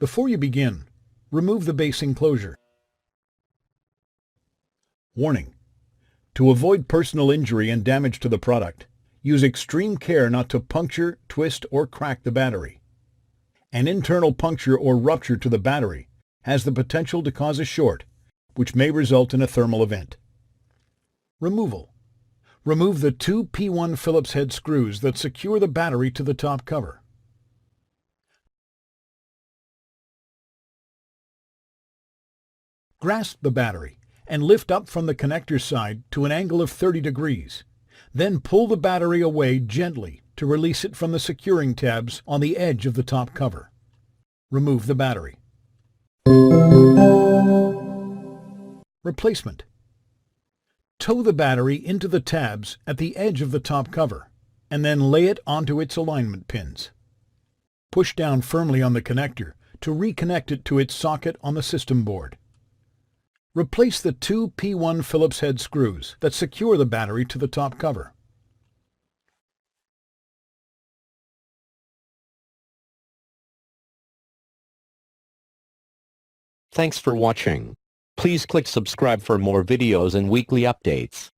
Before you begin, remove the base enclosure. Warning: to avoid personal injury and damage to the product, use extreme care not to puncture, twist, or crack the battery. An internal puncture or rupture to the battery has the potential to cause a short, which may result in a thermal event. Removal: remove the two P1 Phillips head screws that secure the battery to the top cover. Grasp the battery and lift up from the connector side to an angle of 30 degrees. Then pull the battery away gently to release it from the securing tabs on the edge of the top cover. Remove the battery. Replacement: tow the battery into the tabs at the edge of the top cover and then lay it onto its alignment pins. Push down firmly on the connector to reconnect it to its socket on the system board. Replace the two P1 Phillips head screws that secure the battery to the top cover. Thanks for watching. Please click subscribe for more videos and weekly updates.